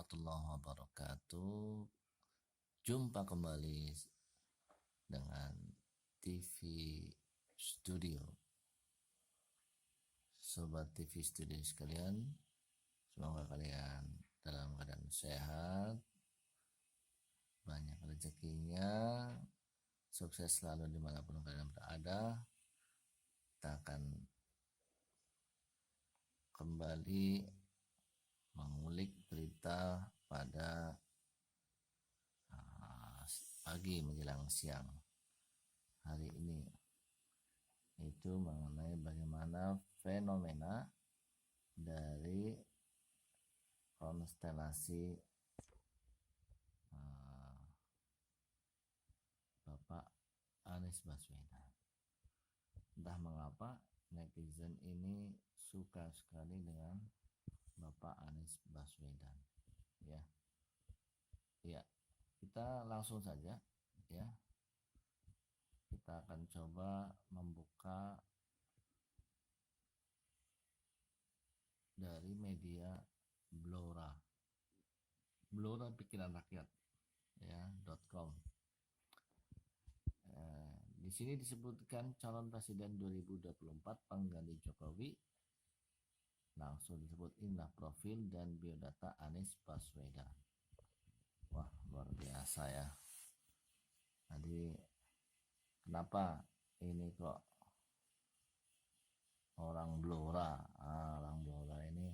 warahmatullahi wabarakatuh. Jumpa kembali dengan TV Studio. Sobat TV Studio sekalian, semoga kalian dalam keadaan sehat, banyak rezekinya, sukses selalu dimanapun kalian berada. Kita akan kembali mengulik berita pada pagi menjelang siang hari ini, itu mengenai bagaimana fenomena dari konstelasi Bapak Anies Baswedan. Entah mengapa netizen ini suka sekali dengan Bapak Anies Baswedan. Ya, kita langsung saja ya. Kita akan coba membuka dari media Blora pikiran rakyat ya .com. Di sini disebutkan calon presiden 2024 pengganti Jokowi. Langsung disebut inilah profil dan biodata Anies Baswedan. Wah, luar biasa ya. Jadi kenapa ini kok orang Blora ini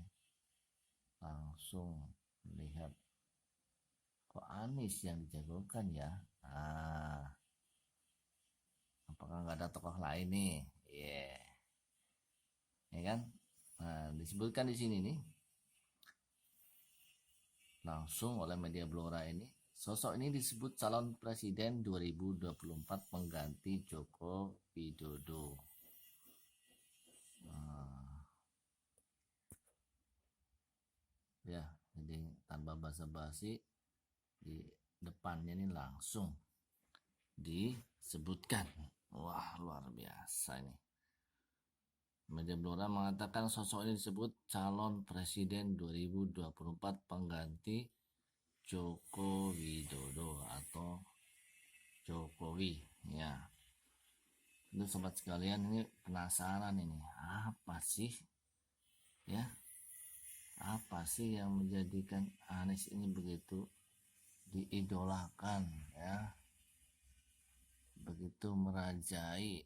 langsung melihat kok Anies yang dijagokan ya. Apakah nggak ada tokoh lain nih? Ya kan? Nah, disebutkan di sini nih langsung oleh media Blora ini, sosok ini disebut calon presiden 2024 pengganti Joko Widodo. Ya, jadi tanpa basa-basi di depannya ini langsung disebutkan. Wah, luar biasa ini. Media Blora mengatakan sosok ini disebut calon presiden 2024 pengganti Joko Widodo atau Jokowi ya. Itu sobat sekalian, ini penasaran ini apa sih ya, apa sih yang menjadikan Anies ini begitu diidolakan ya, begitu merajai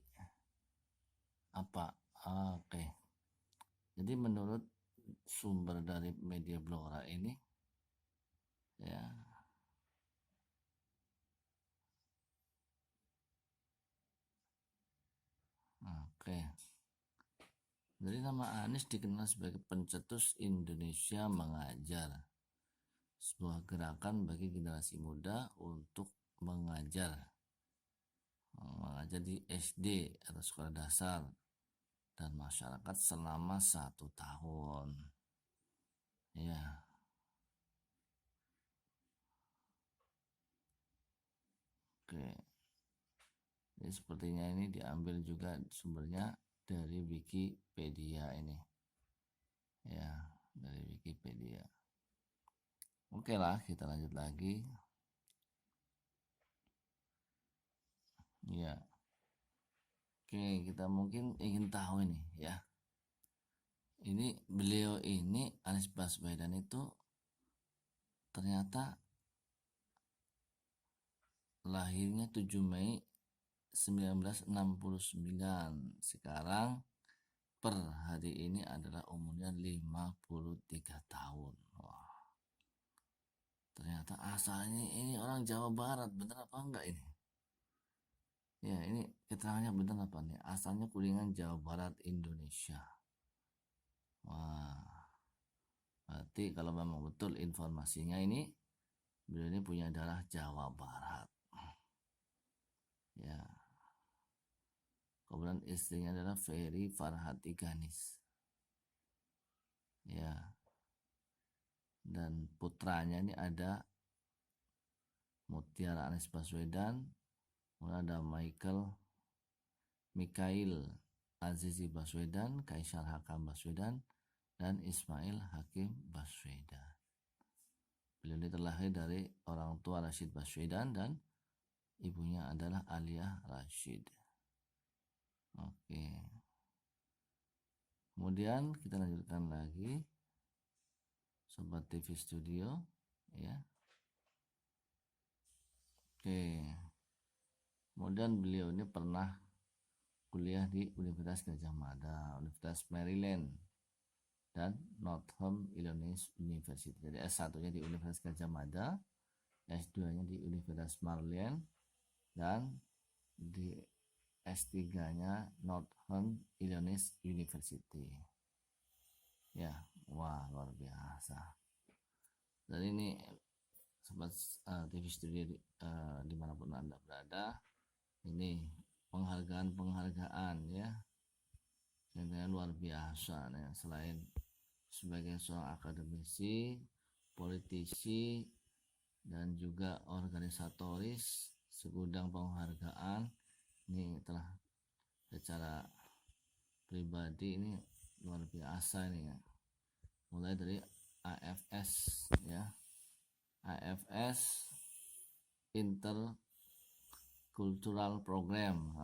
apa. Oke, jadi menurut sumber dari media Blora ini ya, oke, jadi nama Anies dikenal sebagai pencetus Indonesia Mengajar, sebuah gerakan bagi generasi muda untuk mengajar di SD atau sekolah dasar dan masyarakat selama 1 tahun ya. Oke, jadi sepertinya ini diambil juga sumbernya dari Wikipedia ini ya, dari Wikipedia. Oke lah, kita lanjut lagi ya. Oke, kita mungkin ingin tahu ini ya, ini beliau ini Anies Baswedan itu ternyata lahirnya 7 Mei 1969. Sekarang per hari ini adalah umurnya 53 tahun. Wah, ternyata asalnya ini orang Jawa Barat. Bener apa enggak ini? Ya, ini keterangannya bener apa nih? Asalnya Kuningan, Jawa Barat, Indonesia. Wah, berarti kalau memang betul informasinya ini, beliau ini punya darah Jawa Barat ya. Kemudian istrinya adalah Ferry Farhati Ganis ya, dan putranya ini ada Mutiara Anies Baswedan, kemudian ada Mikhail Azizi Baswedan, Kaisar Hakam Baswedan, dan Ismail Hakim Baswedan. Beliau ini terlahir dari orang tua Rashid Baswedan dan ibunya adalah Alia Rashid. Oke. Kemudian kita lanjutkan lagi Sobat TV Studio ya. Oke. Kemudian beliau ini pernah kuliah di Universitas Gadjah Mada, Universitas Maryland, dan Northern Illinois University. Jadi S1-nya di Universitas Gadjah Mada, S2-nya di Universitas Maryland, dan di S3-nya Northern Illinois University. Ya, wah luar biasa. Dan ini sobat TV Studio dimanapun Anda berada, ini penghargaan ya yang luar biasa ya. Selain sebagai seorang akademisi, politisi, dan juga organisatoris, segudang penghargaan ini telah secara pribadi ini luar biasa ini ya. Mulai dari AFS ya, AFS Intercultural Program,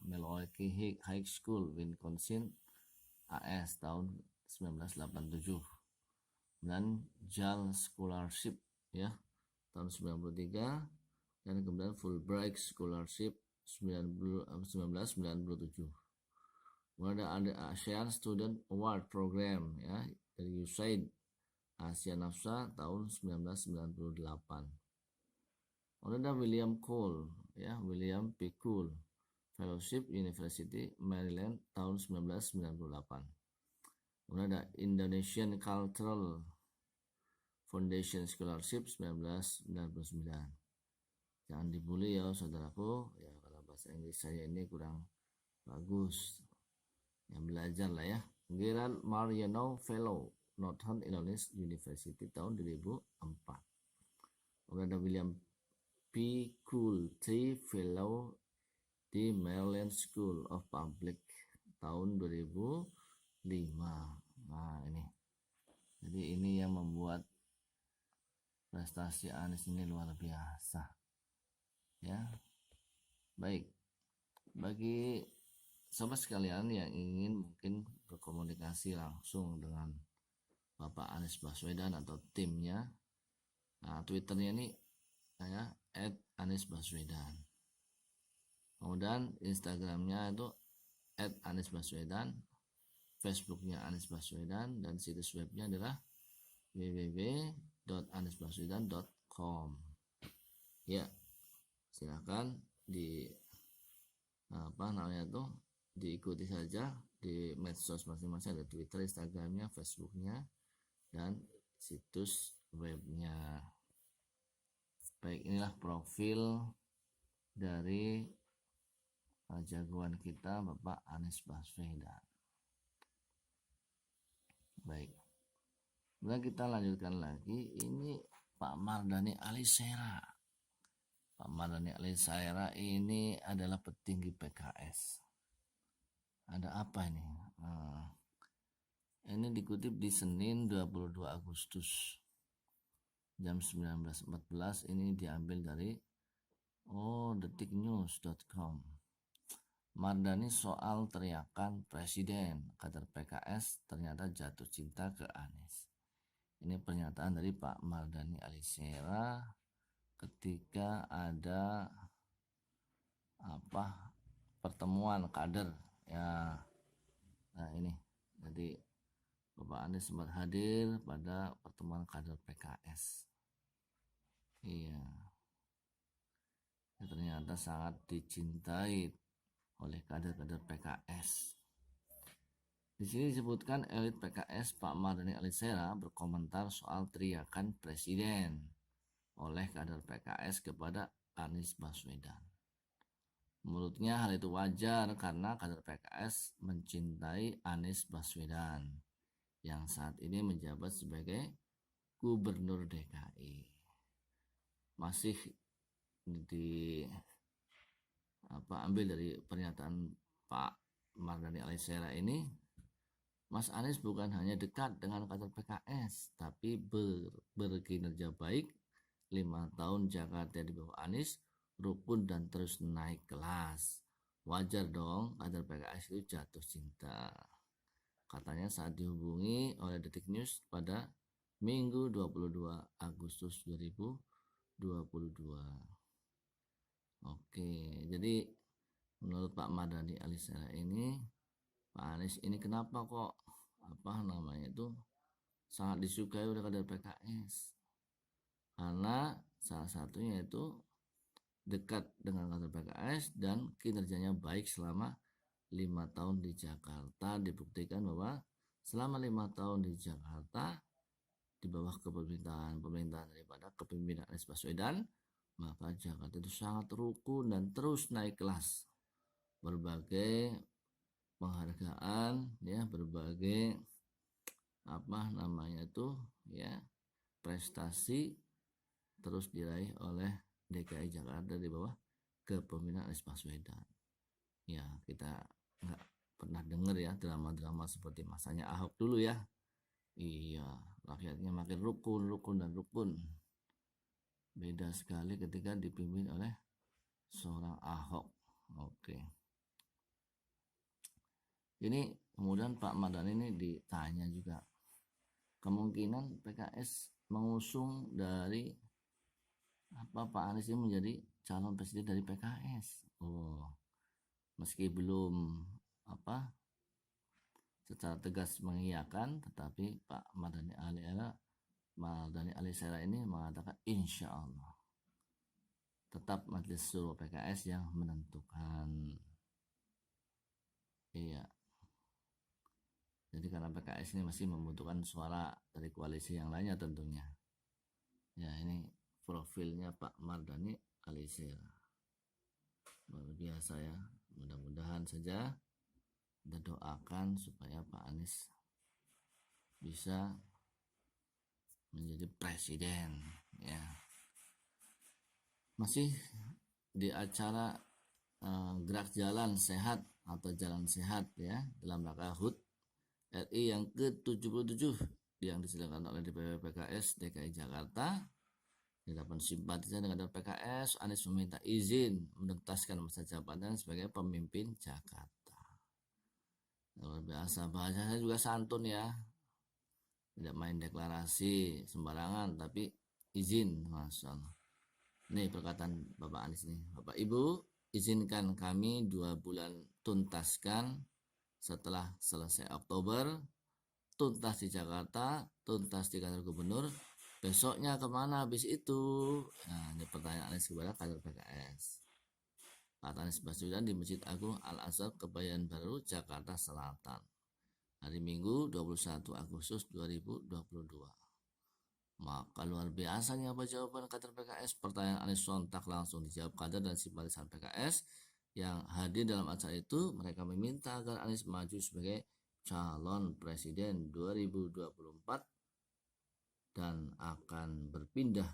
Milwaukee High School, Wisconsin, AS tahun 1987, dan JAL Scholarship ya tahun 93, dan kemudian Fulbright Scholarship 1997. Kemudian ada ASEAN Student Award Program ya dari USAID Asia Nafsa tahun 1998. Kemudian ada William Cole ya, William P. Cole Fellowship University Maryland tahun 1998. Kemudian ada Indonesian Cultural Foundation Scholarship 1999. Jangan dibully ya saudaraku ya, kalau bahasa Inggris saya ini kurang bagus. Yang belajar lah ya. Gerald Mariano Fellow Northern Illinois University tahun 2004. Kemudian ada William P. Coolty Fellow di Maryland School of Public tahun 2005. Nah ini, jadi ini yang membuat prestasi Anies ini luar biasa ya. Baik, bagi sobat sekalian yang ingin mungkin berkomunikasi langsung dengan Bapak Anies Baswedan atau timnya, nah Twitternya ini saya @anisbaswedan, kemudian Instagramnya itu @anisbaswedan, Facebooknya Anies Baswedan, dan situs webnya adalah www.anisbaswedan.com ya. Silakan diikuti saja di medsos masing-masing, ada Twitter, Instagramnya, Facebooknya, dan situs webnya. Baik, inilah profil dari jagoan kita Bapak Anies Baswedan. Baik, kemudian kita lanjutkan lagi. Ini Pak Mardhani Alisera. Pak Mardhani Alisera ini adalah petinggi PKS. Ada apa ini? Ini dikutip di Senin 22 Agustus jam 19.14. Ini diambil dari detiknews.com. Mardhani soal teriakan presiden, kader PKS ternyata jatuh cinta ke Anies. Ini pernyataan dari Pak Mardhani Alisera ketika ada pertemuan kader ya. Nah ini, jadi Bapak Anies sempat hadir pada pertemuan kader PKS. Iya, ya, ternyata sangat dicintai oleh kader-kader PKS. Di sini disebutkan elit PKS Pak Mardhani Alisera berkomentar soal teriakan presiden oleh kader PKS kepada Anies Baswedan. Menurutnya hal itu wajar karena kader PKS mencintai Anies Baswedan yang saat ini menjabat sebagai Gubernur DKI. Masih ambil dari pernyataan Pak Mardhani Alisera ini, Mas Anies bukan hanya dekat dengan kader PKS, tapi berkinerja baik. 5 tahun Jakarta di bawah Anies, rukun dan terus naik kelas. Wajar dong kader PKS itu jatuh cinta. Katanya saat dihubungi oleh Detik News pada Minggu 22 Agustus 2022. Oke, jadi menurut Pak Mardhani Alisera ini, Pak Anies ini kenapa kok sangat disukai oleh kader PKS? Karena salah satunya itu dekat dengan kader PKS dan kinerjanya baik selama 5 tahun di Jakarta. Dibuktikan bahwa selama 5 tahun di Jakarta di bawah pemerintahan daripada kepemimpinan Anies Baswedan, maka Jakarta itu sangat rukun dan terus naik kelas. Berbagai penghargaan, ya, berbagai prestasi terus diraih oleh DKI Jakarta di bawah kepemimpinan Anies Baswedan. Ya, kita nggak pernah dengar ya drama-drama seperti masanya Ahok dulu ya. Iya, rakyatnya makin rukun dan rukun. Beda sekali ketika dipimpin oleh seorang Ahok. Oke. Ini kemudian Pak Mardhani ini ditanya juga, kemungkinan PKS mengusung dari Pak Anies ini menjadi calon presiden dari PKS. Meski belum secara tegas mengiyakan, tetapi Pak Mardhani Alisera ini mengatakan insya Allah tetap Majelis Suro PKS yang menentukan. Iya. Jadi karena PKS ini masih membutuhkan suara dari koalisi yang lainnya tentunya. Ya, ini profilnya Pak Mardhani Alisera. Luar biasa ya. Mudah-mudahan saja kita doakan supaya Pak Anies bisa menjadi presiden ya. Masih di acara gerak jalan sehat atau jalan sehat ya dalam rangka HUT RI yang ke-77 yang diselenggarakan oleh DPP PKS DKI Jakarta. Di hadapan simpatisan dengan PKS, Anies meminta izin menuntaskan masa jabatan sebagai pemimpin Jakarta. Luar biasa, bahasanya juga santun ya, tidak main deklarasi sembarangan tapi izin. Masya Allah. Ini perkataan Bapak Anies nih, Bapak Ibu izinkan kami 2 bulan tuntaskan, setelah selesai Oktober tuntas di Jakarta, tuntas di kantor gubernur, besoknya kemana habis itu? Nah, ini pertanyaan Anies kepada kader PKS. Pak Anies Baswedan di Masjid Agung Al-Azhar Kebayoran Baru, Jakarta Selatan. Hari Minggu 21 Agustus 2022. Maka luar biasanya apa jawaban kader PKS? Pertanyaan Anies sontak langsung dijawab kader dan simpatisan PKS yang hadir dalam acara itu. Mereka meminta agar Anies maju sebagai calon presiden 2024 dan akan berpindah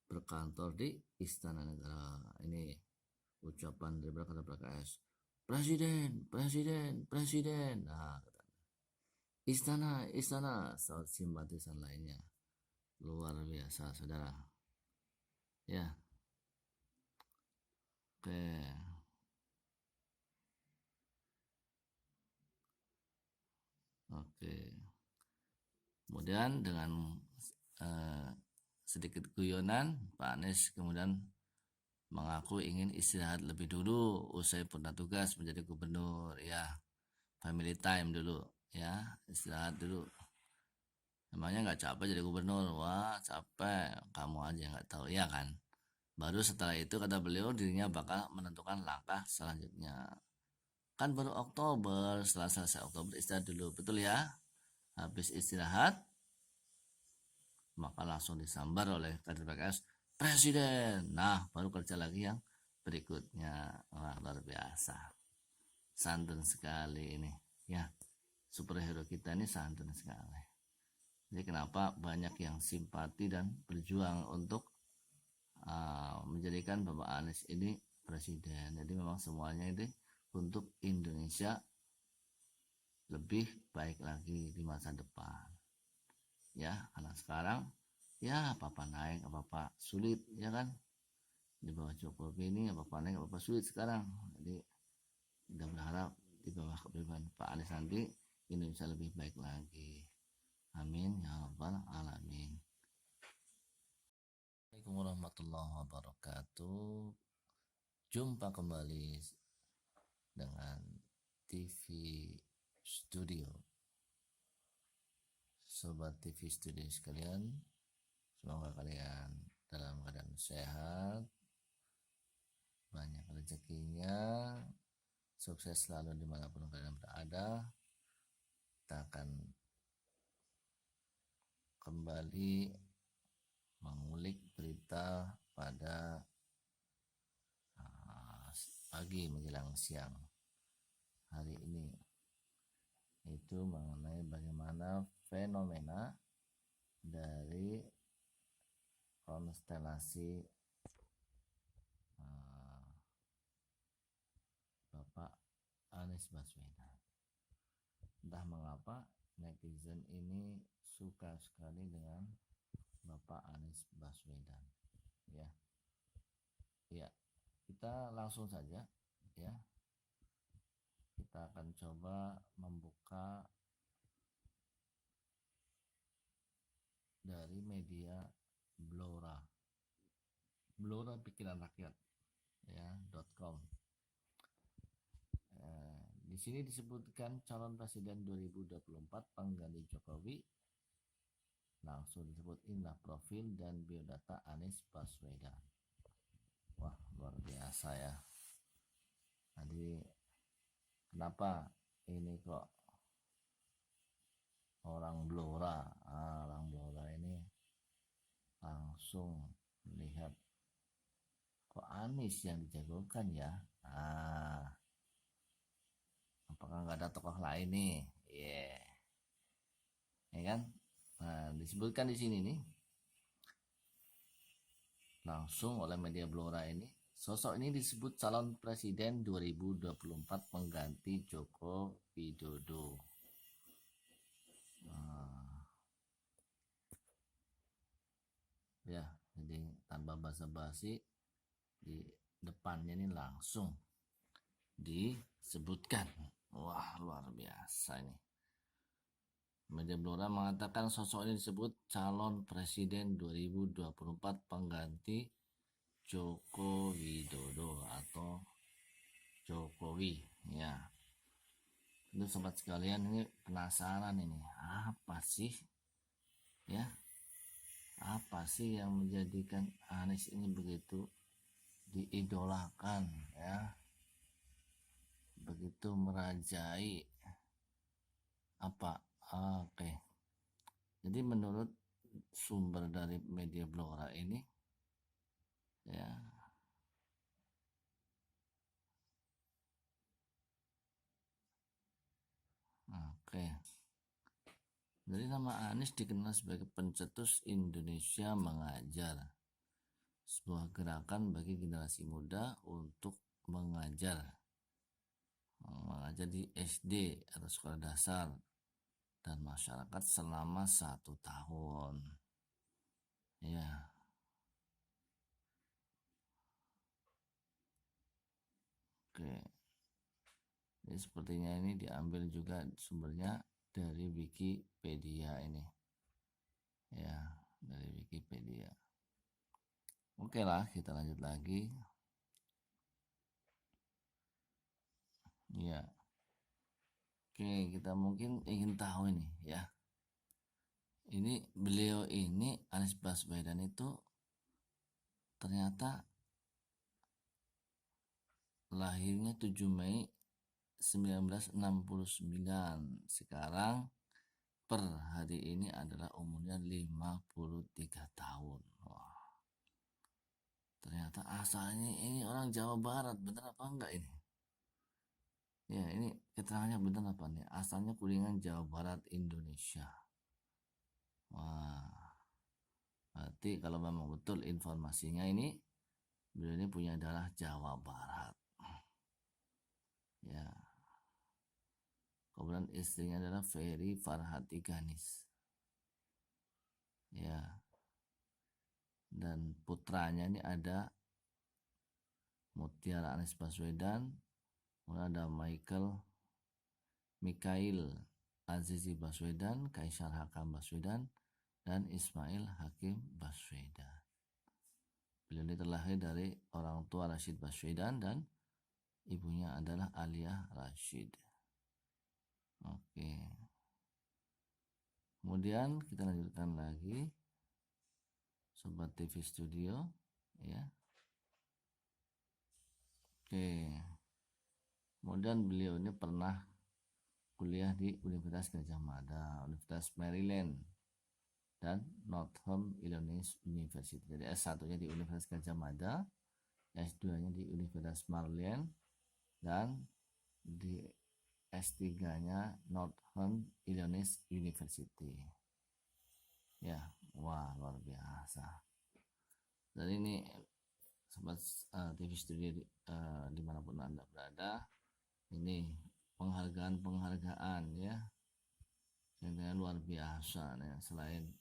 berkantor di Istana Negara. Ini ucapan dari kader PKS. Presiden, presiden, presiden. Nah, istana, istana, simpatisan lainnya. Luar biasa, saudara. Ya. Oke. Oke. Kemudian dengan sedikit guyonan, Pak Anies kemudian mengaku ingin istirahat lebih dulu usai purna tugas menjadi gubernur. Ya, family time dulu ya, istirahat dulu. Emangnya nggak capek jadi gubernur? Wah, capek, kamu aja nggak tahu ya kan. Baru setelah itu kata beliau dirinya bakal menentukan langkah selanjutnya. Kan baru Oktober, setelah selesai Oktober istirahat dulu, betul ya? Habis istirahat maka langsung disambar oleh kader PKS, presiden. Nah, baru kerja lagi yang berikutnya. Wah, luar biasa, santun sekali ini ya, superhero kita ini santun sekali. Jadi kenapa banyak yang simpati dan berjuang untuk menjadikan Bapak Anies ini presiden. Jadi memang semuanya ini untuk Indonesia lebih baik lagi di masa depan. Ya, karena sekarang ya apa-apa naik, apa-apa sulit, ya kan? Di bawah Jokowi ini apa-apa naik, apa-apa sulit sekarang. Jadi kita berharap di bawah kepemimpinan Pak Anies nanti Indonesia lebih baik lagi. Amin ya rabbal alamin. Assalamualaikum warahmatullahi wabarakatuh. Jumpa kembali dengan TV Studio. Sobat TV Studio sekalian, semoga kalian dalam keadaan sehat, banyak rezekinya, sukses selalu dimanapun kalian berada. Kita akan kembali mengulik berita pada pagi menjelang siang hari ini, itu mengenai bagaimana fenomena dari konstelasi Bapak Anies Baswedan. Entah mengapa netizen ini suka sekali dengan Bapak Anies Baswedan. Ya, ya, kita langsung saja. Ya, kita akan coba membuka dari media Blora pikiran rakyat ya .com. Di sini disebutkan calon presiden 2024 pengganti Jokowi, langsung disebut inilah profil dan biodata Anies Baswedan. Wah, luar biasa ya. Jadi kenapa ini kok orang Blora ini langsung melihat kok Anies yang dijagokan ya. Apakah nggak ada tokoh lain nih? Ya kan? Nah, disebutkan di sini nih langsung oleh media Blora ini, sosok ini disebut calon presiden 2024 pengganti Joko Widodo. Ya, jadi tanpa basa-basi di depannya ini langsung disebutkan. Wah, luar biasa ini. Media Blora mengatakan sosok ini disebut calon presiden 2024 pengganti Joko Widodo atau Jokowi. Ya, itu sobat sekalian, ini penasaran ini apa sih ya, apa sih yang menjadikan Anies ini begitu diidolakan ya, begitu merajai apa. Oke, jadi menurut sumber dari media Blora ini ya, oke, jadi nama Anies dikenal sebagai pencetus Indonesia Mengajar, sebuah gerakan bagi generasi muda untuk mengajar di SD atau sekolah dasar dan masyarakat selama 1 tahun. Ya, oke. Jadi sepertinya ini diambil juga sumbernya dari Wikipedia ini. Ya, dari Wikipedia. Oke lah, kita lanjut lagi. Ya. Oke, kita mungkin ingin tahu ini ya. Ini beliau ini Anies Baswedan itu ternyata lahirnya 7 Mei 1969. Sekarang per hari ini adalah umurnya 53 tahun. Wah. Ternyata asalnya ini orang Jawa Barat, bener apa enggak ini? Ya, ini keterangannya bener apa nih? Asalnya Kuningan, Jawa Barat, Indonesia. Wah. Berarti kalau memang betul informasinya ini, beliau ini punya darah Jawa Barat. Ya. Kemudian istrinya adalah Ferry Farhati Ganis. Ya. Dan putranya ini ada Mutiara Anies Baswedan, kemudian ada Mikhail Azizi Baswedan, Kaisar Hakam Baswedan, dan Ismail Hakim Baswedan. Beliau ini terlahir dari orang tua Rashid Baswedan dan ibunya adalah Alia Rashid. Oke. Kemudian kita lanjutkan lagi, Sobat TV Studio, ya. Oke. Kemudian beliau ini pernah kuliah di Universitas Gadjah Mada, Universitas Maryland, dan Northern Illinois University. Jadi S1-nya di Universitas Gadjah Mada, S2-nya di Universitas Maryland, dan di S3-nya Northern Illinois University. Ya, wah luar biasa. Dan ini sobat TV Studio dimanapun Anda berada, ini penghargaan ya yang luar biasa ya. Selain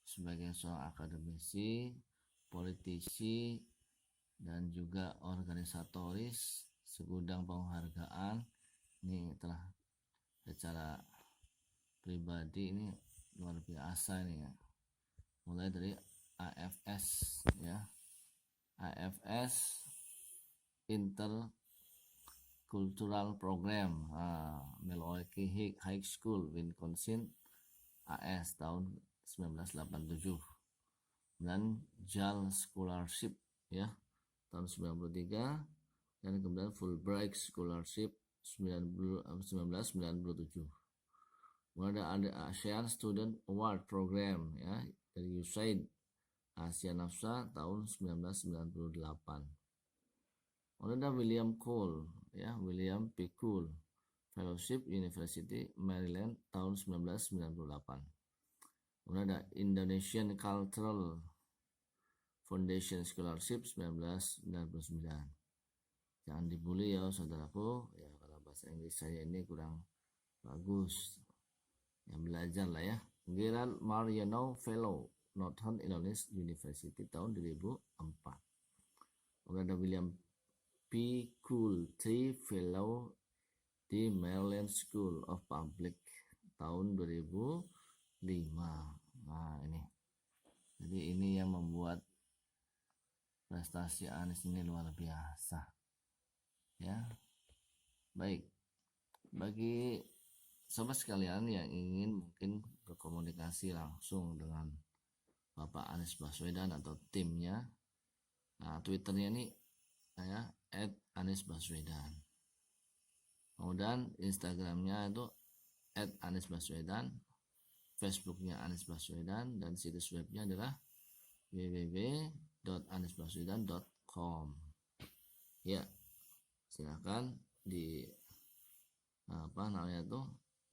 sebagai seorang akademisi, politisi, dan juga organisatoris, segudang penghargaan ini telah secara pribadi ini luar biasa ini ya. Mulai dari AFS ya, AFS Intercultural Program, Milwaukee High School, Wisconsin, AS tahun 1987, dan JAL Scholarship ya tahun 93, dan kemudian Fulbright Scholarship 1997. Kemudian ada ASEAN Student Award Program ya dari USAID Asia Nafsa tahun 1998. Kemudian ada William Cole ya, William P. Cole Fellowship University Maryland tahun 1998. Kemudian ada Indonesian Cultural Foundation Scholarship 1999. Jangan dibully ya saudaraku ya, kalau bahasa Inggris saya ini kurang bagus. Yang belajar lah ya. Gerald Mariano Fellow Northern Illinois University tahun 2004. Kemudian ada William P. Coolty Fellow di Maryland School of Public tahun 2005. Nah ini, jadi ini yang membuat prestasi Anies ini luar biasa ya. Baik, bagi sobat sekalian yang ingin mungkin berkomunikasi langsung dengan Bapak Anies Baswedan atau timnya, nah Twitternya ini ya @anisbaswedan, kemudian Instagramnya itu @anisbaswedan, Facebooknya Anies Baswedan, dan situs webnya adalah www.anisbaswedan.com. Ya, silakan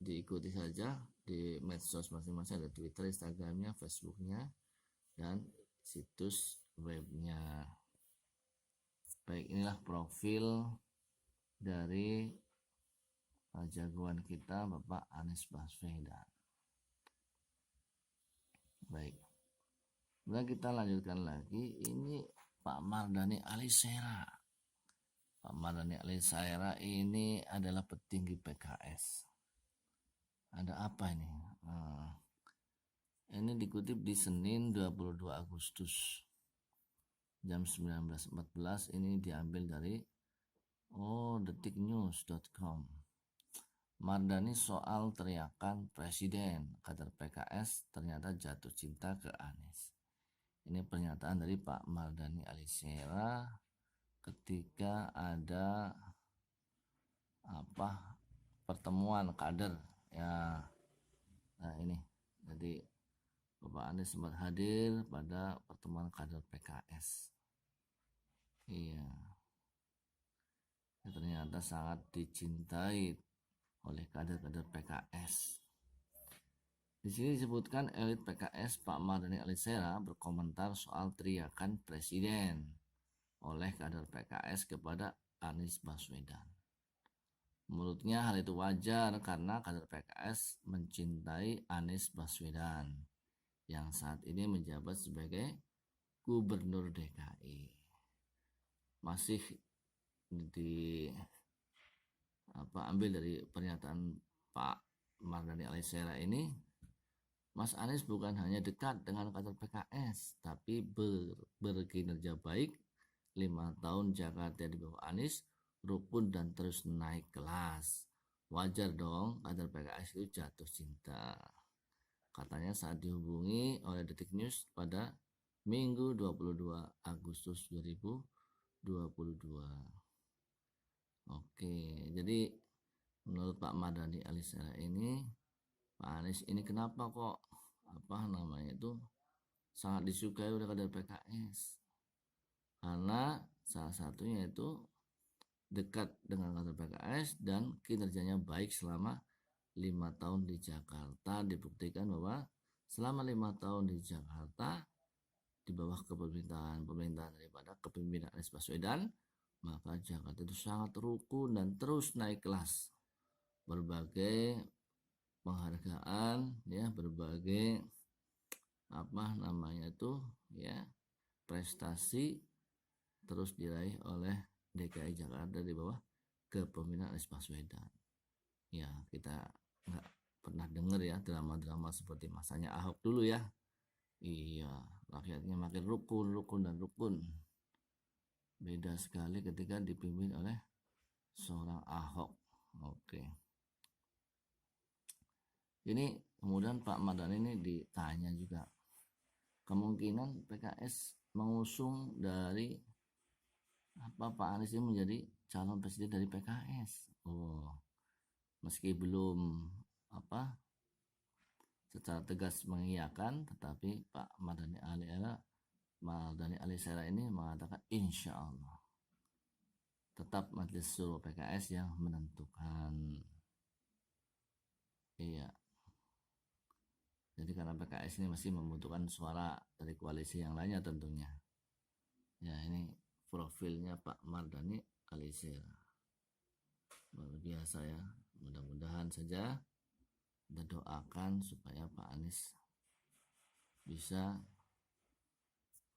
diikuti saja di medsos masing-masing, ada Twitter, Instagramnya, Facebooknya, dan situs webnya. Baik, inilah profil dari jagoan kita Bapak Anies Baswedan. Baik, kemudian kita lanjutkan lagi, ini Pak Mardhani Alisera. Pak Mardhani Alisera ini adalah petinggi PKS. Ada apa ini? Ini dikutip di Senin 22 Agustus jam 19.14. Ini diambil dari detiknews.com. Mardhani soal teriakan presiden, kader PKS ternyata jatuh cinta ke Anies. Ini pernyataan dari Pak Mardhani Alisera ketika ada pertemuan kader ya. Nah ini, jadi Bapak Anies sempat hadir pada pertemuan kader PKS. Iya, ya, ternyata sangat dicintai oleh kader-kader PKS. Di sini disebutkan elit PKS Pak Mardhani Alisera berkomentar soal teriakan presiden oleh kader PKS kepada Anies Baswedan. Menurutnya hal itu wajar karena kader PKS mencintai Anies Baswedan yang saat ini menjabat sebagai Gubernur DKI. Masih di ambil dari pernyataan Pak Mardhani Alisera ini, Mas Anies bukan hanya dekat dengan kader PKS, tapi berkinerja baik. 5 tahun Jakarta di bawah Anies, rukun dan terus naik kelas. Wajar dong kader PKS itu jatuh cinta. Katanya saat dihubungi oleh Detik News pada Minggu 22 Agustus 2022. Oke, jadi menurut Pak Mardhani Alisera ini, Pak Anies ini kenapa kok sangat disukai oleh kader PKS? Karena salah satunya itu dekat dengan kader PKS dan kinerjanya baik selama 5 tahun di Jakarta. Dibuktikan bahwa selama 5 tahun di Jakarta di bawah pemerintahan daripada kepemimpinan Anies Baswedan, maka Jakarta itu sangat rukun dan terus naik kelas. Berbagai penghargaan ya, berbagai prestasi terus diraih oleh DKI Jakarta di bawah kepemimpinan Anies Baswedan. Ya, kita nggak pernah dengar ya drama-drama seperti masanya Ahok dulu ya. Iya, rakyatnya makin rukun. Beda sekali ketika dipimpin oleh seorang Ahok. Oke. Ini kemudian Pak Mardhani ini ditanya juga, kemungkinan PKS mengusung dari Pak Anies ini menjadi calon presiden dari PKS. Meski belum secara tegas mengiyakan, tetapi Pak Mardhani Alisera ini mengatakan insya Allah tetap Majelis Suro PKS yang menentukan. Iya. Jadi karena PKS ini masih membutuhkan suara dari koalisi yang lainnya tentunya. Ya, ini profilnya Pak Mardhani Alisera. Luar biasa ya. Mudah-mudahan saja kita doakan supaya Pak Anies bisa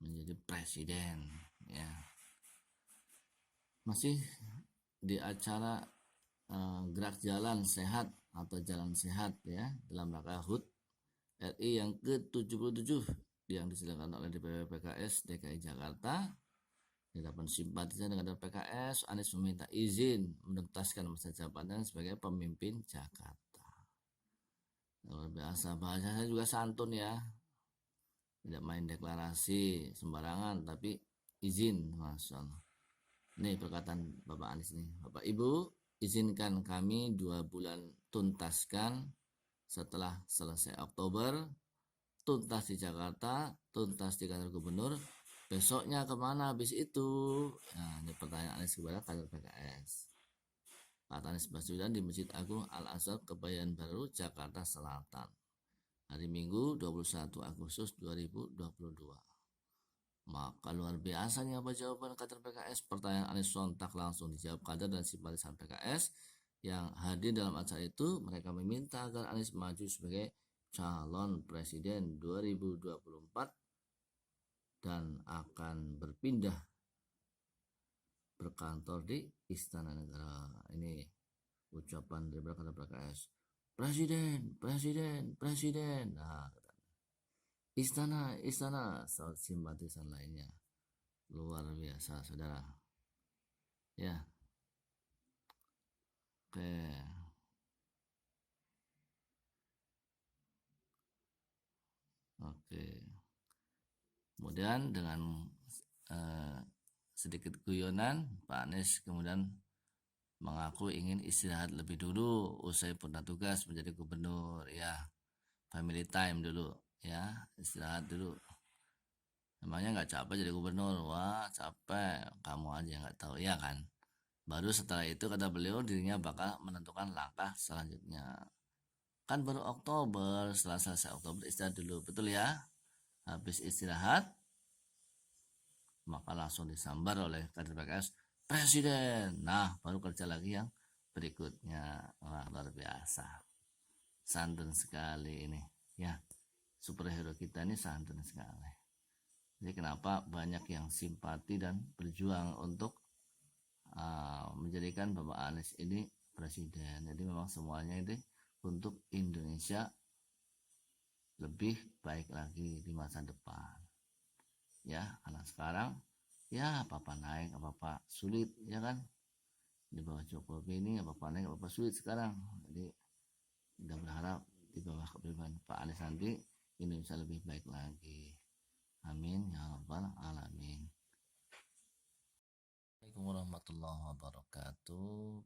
menjadi presiden ya. Masih di acara gerak jalan sehat atau jalan sehat ya dalam rangka HUT RI yang ke-77 yang diselenggarakan oleh DPP PKS DKI Jakarta. Di hadapan simpatisan dengan PKS, Anies meminta izin menuntaskan masa jabatan sebagai pemimpin Jakarta. Luar biasa, bahasanya juga santun ya. Tidak main deklarasi sembarangan, tapi izin, Masya Allah. Ini perkataan Bapak Anies nih. Bapak Ibu, izinkan kami 2 bulan tuntaskan setelah selesai Oktober, tuntas di Jakarta, tuntas di kantor gubernur. Besoknya kemana habis itu? Nah, ini pertanyaan Anies kepada kader PKS. Kata Anies Baswedan di Masjid Agung Al-Azhar Kebayoran Baru, Jakarta Selatan. Hari Minggu 21 Agustus 2022. Maka luar biasanya apa jawaban kader PKS? Pertanyaan Anies sontak langsung dijawab kader dan simpatisan PKS yang hadir dalam acara itu. Mereka meminta agar Anies maju sebagai calon presiden 2024 dan akan berpindah berkantor di Istana Negara. Ini ucapan dari kader PKS. Presiden. Nah, istana, simpatisan lainnya. Luar biasa, saudara. Ya. Oke. Kemudian dengan sedikit guyonan, Pak Anies kemudian mengaku ingin istirahat lebih dulu usai purna tugas menjadi gubernur ya. Family time dulu ya, istirahat dulu. Emangnya nggak capek jadi gubernur? Wah, capek. Kamu aja nggak tahu ya kan. Baru setelah itu kata beliau dirinya bakal menentukan langkah selanjutnya. Kan baru Oktober, setelah selesai Oktober istirahat dulu, betul ya? Habis istirahat maka langsung disambar oleh kader PKS presiden. Nah, baru kerja lagi yang berikutnya. Wah, luar biasa. Santun sekali ini. Ya, superhero kita ini santun sekali. Jadi kenapa banyak yang simpati dan berjuang untuk menjadikan Bapak Anies ini presiden. Jadi memang semuanya itu untuk Indonesia lebih baik lagi di masa depan. Ya, karena sekarang ya apa-apa naik, apa-apa sulit, ya kan? Di bawah Jokowi ini apa-apa naik, apa-apa sulit sekarang. Jadi kita berharap di bawah kepemimpinan Pak Anies nanti Indonesia lebih baik lagi. Amin ya rabbal alamin. Assalamualaikum warahmatullahi wabarakatuh.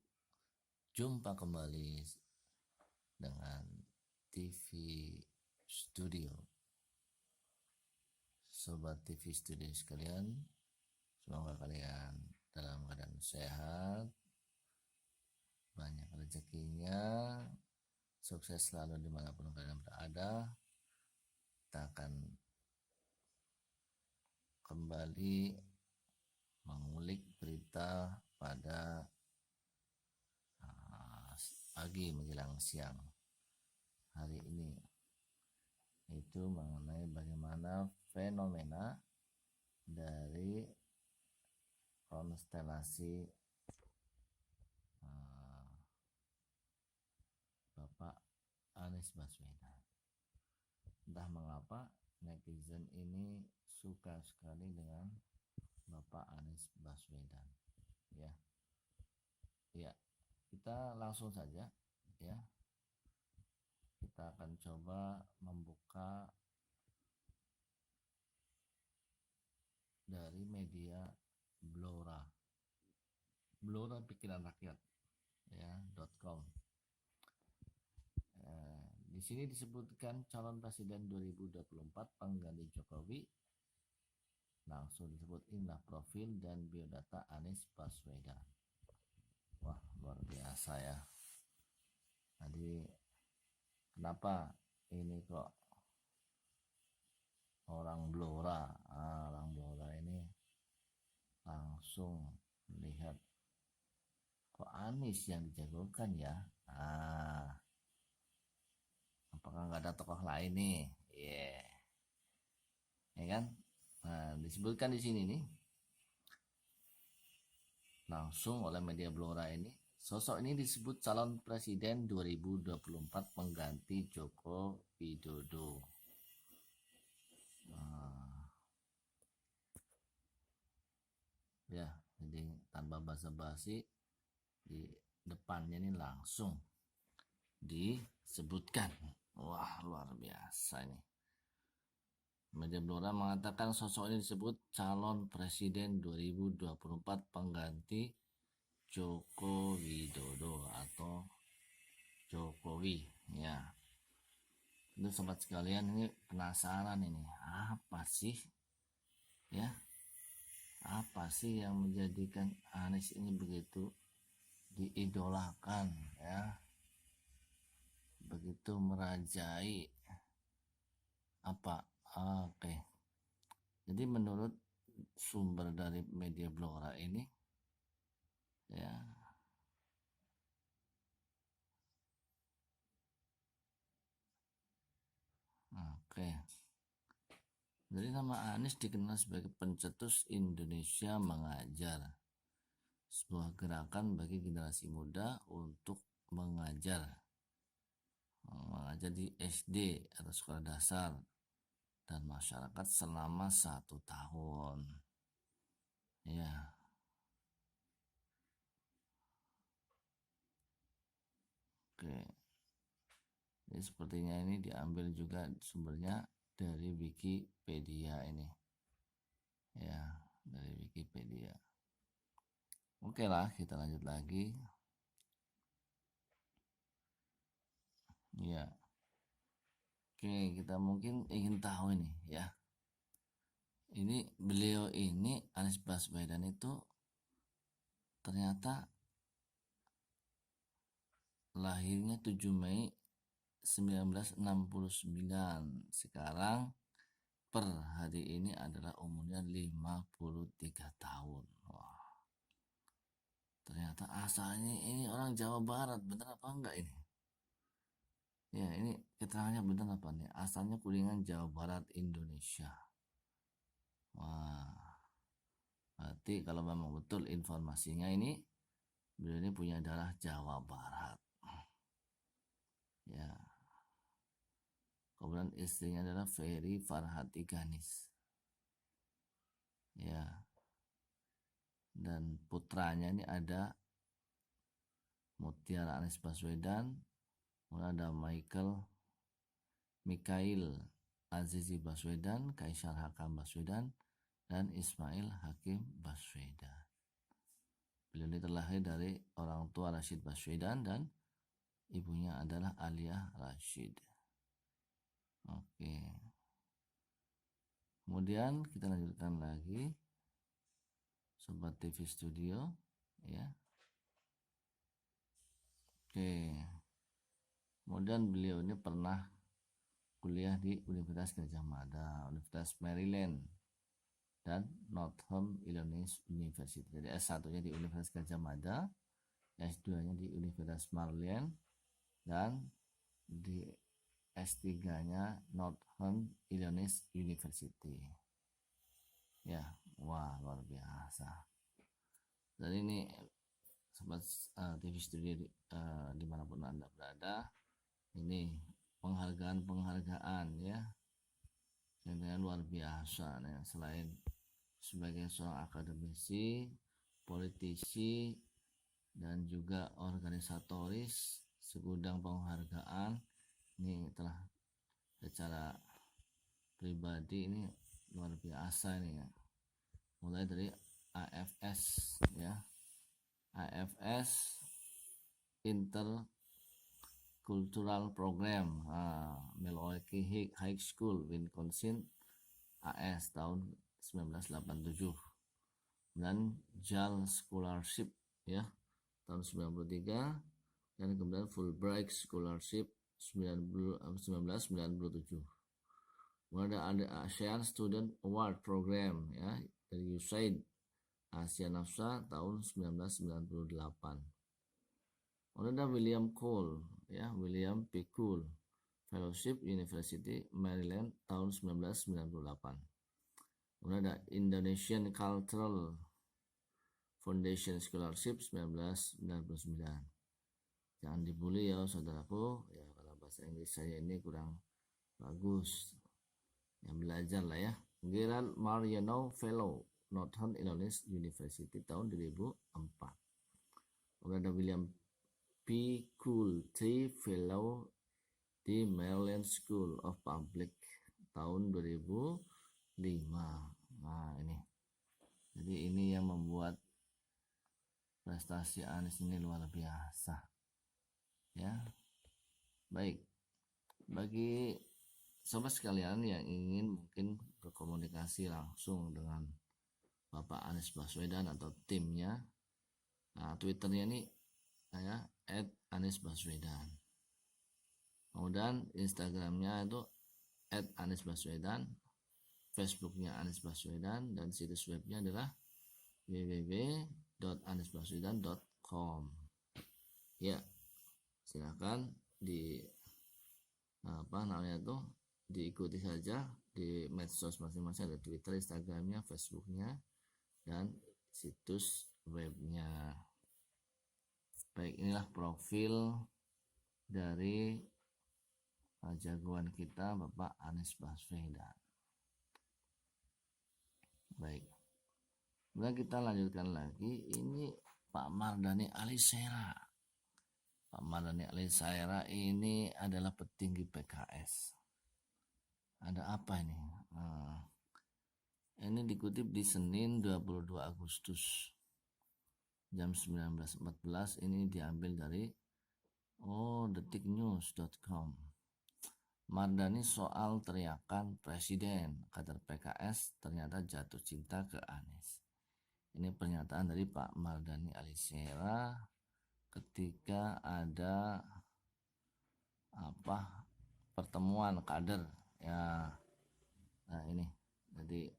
Jumpa kembali dengan TV Studio. Sobat TV Studio sekalian, semoga kalian dalam keadaan sehat, banyak rezekinya, sukses selalu dimanapun kalian berada. Kita akan kembali mengulik berita pada pagi menjelang siang hari ini, itu mengenai bagaimana fenomena dari konstelasi Bapak Anies Baswedan. Entah mengapa netizen ini suka sekali dengan Bapak Anies Baswedan. Ya, ya, kita langsung saja. Ya, kita akan coba membuka dari media Blora pikiran rakyat ya .com. Di sini disebutkan calon presiden 2024 pengganti Jokowi, langsung disebut inilah profil dan biodata Anies Baswedan. Wah, luar biasa ya. Jadi kenapa ini kok orang Blora ini langsung melihat kok Anies yang dijagokan ya. Apakah nggak ada tokoh lain nih? Ya kan? Nah, disebutkan di sini nih langsung oleh media Blora ini, sosok ini disebut calon presiden 2024 pengganti Joko Widodo. Ya, jadi tanpa basa-basi di depannya ini langsung disebutkan. Wah, luar biasa ini. Media Blora mengatakan sosok ini disebut calon presiden 2024 pengganti Joko Widodo atau Jokowi. Ya, itu sobat sekalian ini penasaran ini apa sih ya, apa sih yang menjadikan Anies ini begitu diidolakan ya, begitu merajai apa. Oke, jadi menurut sumber dari media Blora ini ya, oke, jadi nama Anies dikenal sebagai pencetus Indonesia Mengajar, sebuah gerakan bagi generasi muda untuk mengajar di SD atau sekolah dasar dan masyarakat selama 1 tahun. Ya, oke. Jadi sepertinya ini diambil juga sumbernya dari Wikipedia ini. Ya, dari Wikipedia. Oke lah, kita lanjut lagi. Ya. Oke, kita mungkin ingin tahu ini ya. Ini beliau ini Anies Baswedan itu ternyata lahirnya 7 Mei 1969. Sekarang per hari ini adalah umurnya 53 tahun. Wah. Ternyata asalnya ini orang Jawa Barat, bener apa enggak ini? Ya, ini keterangannya bener apa nih? Asalnya Kuningan, Jawa Barat, Indonesia. Wah, berarti kalau memang betul informasinya ini, beliau ini punya darah Jawa Barat. Ya, kemudian istrinya adalah Ferry Farhati Ganis. Ya, dan putranya ini ada Mutiara Anies Baswedan, kemudian ada Mikhail Azizi Baswedan, Kaisar Hakam Baswedan, dan Ismail Hakim Baswedan. Beliau ini terlahir dari orang tua Rashid Baswedan dan ibunya adalah Aliyah Rashid. Oke. Kemudian kita lanjutkan lagi, Sobat TV Studio, ya. Oke. Kemudian beliau ini pernah kuliah di Universitas Gadjah Mada, Universitas Maryland, dan Northern Illinois University. Jadi S1-nya di Universitas Gadjah Mada, S2-nya di Universitas Maryland, dan di S3-nya Northern Illinois University. Ya, wah luar biasa. Dan ini sobat TV Studio dimanapun Anda berada, ini penghargaan ya, yang luar biasa ya. Selain sebagai seorang akademisi, politisi, dan juga organisatoris, segudang penghargaan ini telah secara pribadi ini luar biasa ini ya. Mulai dari AFS ya, AFS Intercultural Program, Milwaukee High School, Wisconsin, AS tahun 1987, dan JAL Scholarship ya tahun 93, dan kemudian Fulbright Scholarship 1997. Kemudian ada ASEAN Student Award Program ya dari USAID Asia Nafsa tahun 1998. Kemudian ada William Cole ya, William P. Cole Fellowship University Maryland tahun 1998. Kemudian ada Indonesian Cultural Foundation Scholarship 1999. Jangan dibully ya saudaraku ya, kalau bahasa Inggris saya ini kurang bagus. Yang belajar lah ya. Gerald Mariano Fellow Northern Illinois University tahun 2004. Kemudian ada William P. Coolty Fellow di Maryland School of Public tahun 2005. Nah ini, jadi ini yang membuat prestasi Anies ini luar biasa ya. Baik, bagi sobat sekalian yang ingin mungkin berkomunikasi langsung dengan Bapak Anies Baswedan atau timnya, nah Twitternya ini saya @anisbaswedan, kemudian Instagramnya itu @anisbaswedan, Facebooknya Anies Baswedan, dan situs webnya adalah www.anisbaswedan.com. Ya, silakan di diikuti saja di medsos masing-masing, ada Twitter, Instagramnya, Facebooknya, dan situs webnya. Baik, inilah profil dari jagoan kita Bapak Anies Baswedan. Baik, kemudian kita lanjutkan lagi, ini Pak Mardhani Alisera. Pak Mardhani Alisera ini adalah petinggi PKS. Ada apa ini? Ini dikutip di Senin 22 Agustus jam 19.14. Ini diambil dari detiknews.com. Mardhani soal teriakan presiden, kader PKS ternyata jatuh cinta ke Anies. Ini pernyataan dari Pak Mardhani Alisera ketika ada pertemuan kader ya. Nah ini, jadi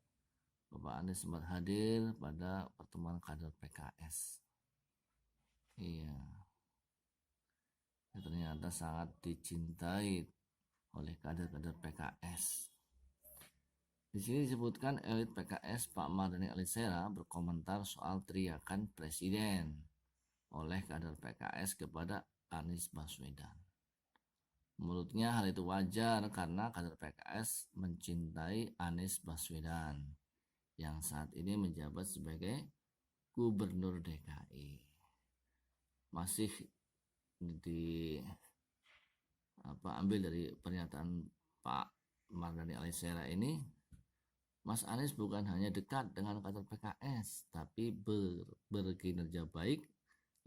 Bapak Anies sempat hadir pada pertemuan kader PKS. Iya, ternyata sangat dicintai oleh kader-kader PKS. Di sini disebutkan elit PKS Pak Mardhani Alisera berkomentar soal teriakan presiden oleh kader PKS kepada Anies Baswedan. Menurutnya hal itu wajar karena kader PKS mencintai Anies Baswedan yang saat ini menjabat sebagai Gubernur DKI. Masih di ambil dari pernyataan Pak Mardhani Alisera ini, Mas Anies bukan hanya dekat dengan kader PKS, tapi berkinerja baik.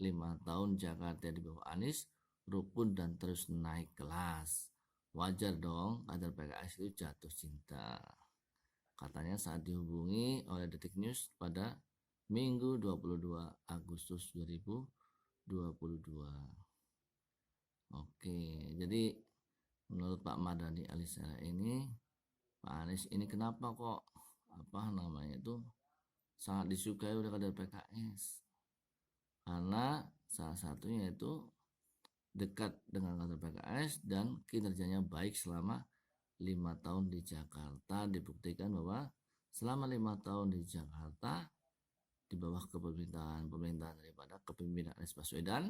5 tahun Jakarta di bawah Anies, rukun dan terus naik kelas. Wajar dong kader PKS itu jatuh cinta. Katanya saat dihubungi oleh Detik News pada Minggu 22 Agustus 2022. Oke, jadi menurut Pak Mardhani Alisera ini, Pak Anies ini kenapa kok sangat disukai oleh kader PKS? Karena salah satunya itu dekat dengan kader PKS dan kinerjanya baik selama 5 tahun di Jakarta. Dibuktikan bahwa selama 5 tahun di Jakarta di bawah pemerintahan daripada kepemimpinan Anies Baswedan,